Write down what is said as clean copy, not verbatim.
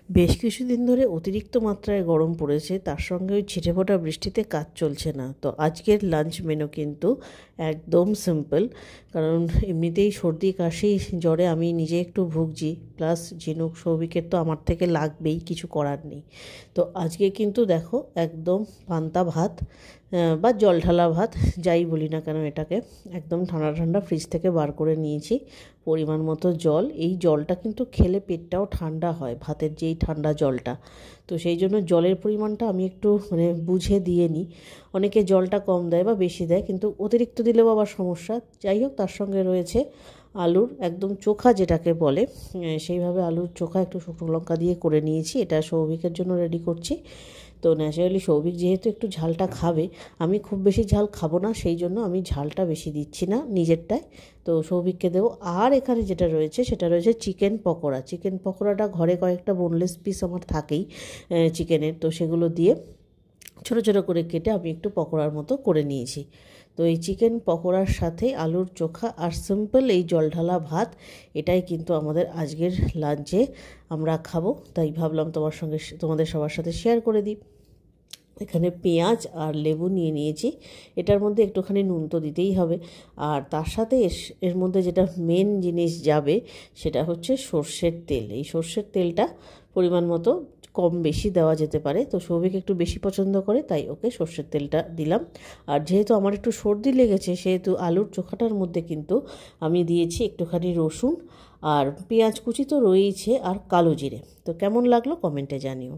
বেশ কিছুদিন ধরে অতিরিক্ত মাত্রায় গরম পড়েছে, তার সঙ্গে ওই ছিটেফোঁটা বৃষ্টিতে কাজ চলছে না। তো আজকের লাঞ্চ মেনু কিন্তু একদম সিম্পল, কারণ এমনিতেই সর্দি কাশি জ্বরে আমি নিজে একটু ভুগছি, প্লাস ঝিনুক সৌভিকের তো আমার থেকে লাগবেই, কিছু করার নেই। তো আজকে কিন্তু দেখো একদম পান্তা ভাত বা জল ঢালা ভাত, যাই বলি না কেন এটাকে, একদম ঠান্ডা ঠান্ডা ফ্রিজ থেকে বার করে নিয়েছি। পরিমাণ মতো জল, এই জলটা কিন্তু খেলে পেটটাও ঠান্ডা হয়, ভাতের যেই ঠান্ডা জলটা। তো সেই জন্য জলের পরিমাণটা আমি একটু বুঝে দিয়ে নিই। অনেকে জলটা কম দেয় বা বেশি দেয়, কিন্তু অতিরিক্ত দিলেও আবার সমস্যা। যাই হোক, তার সঙ্গে রয়েছে আলুর একদম চোখা যেটাকে বলে, সেইভাবে আলুর চোখা একটু শুকনো লঙ্কা দিয়ে করে নিয়েছি। এটা সৌভিকের জন্য রেডি করছি। তো ন্যাচারালি সৌভিক যেহেতু একটু ঝালটা খাবে, আমি খুব বেশি ঝাল খাবো না, সেই জন্য আমি ঝালটা বেশি দিচ্ছি না নিজেরটায়। তো সৌভিককে দেবো। আর এখানে যেটা রয়েছে সেটা রয়েছে চিকেন পকোড়া। চিকেন পকোড়াটা ঘরে কয়েকটা বোনলেস পিস আমার থাকেই চিকেনের, তো সেগুলো দিয়ে ছোটো ছোটো করে কেটে আমি একটু পকোড়ার মতো করে নিয়েছি। তো এই চিকেন পকোড়ার সাথে আলুর চোখা আর সিম্পল এই জলঢালা ভাত, এটাই কিন্তু আমাদের আজকের লাঞ্চে আমরা খাবো। তাই ভাবলাম তোমাদের সবার সাথে শেয়ার করে দিই। এখানে পেঁয়াজ আর লেবু নিয়ে নিয়েছি। এটার মধ্যে একটুখানি নুন তো দিতেই হবে। আর তার সাথে এর মধ্যে যেটা মেন জিনিস যাবে সেটা হচ্ছে সর্ষের তেল। এই সর্ষের তেলটা পরিমাণ মতো কম বেশি দেওয়া যেতে পারে। তো সৌভিক একটু বেশি পছন্দ করে, তাই ওকে সর্ষের তেলটা দিলাম। আর যেহেতু আমার একটু সর্দি লেগেছে, সেহেতু আলুর চোখাটার মধ্যে কিন্তু আমি দিয়েছি একটুখানি রসুন আর পেঁয়াজ কুচি তো রয়েইছে, আর কালো জিরে। তো কেমন লাগলো কমেন্টে জানিও।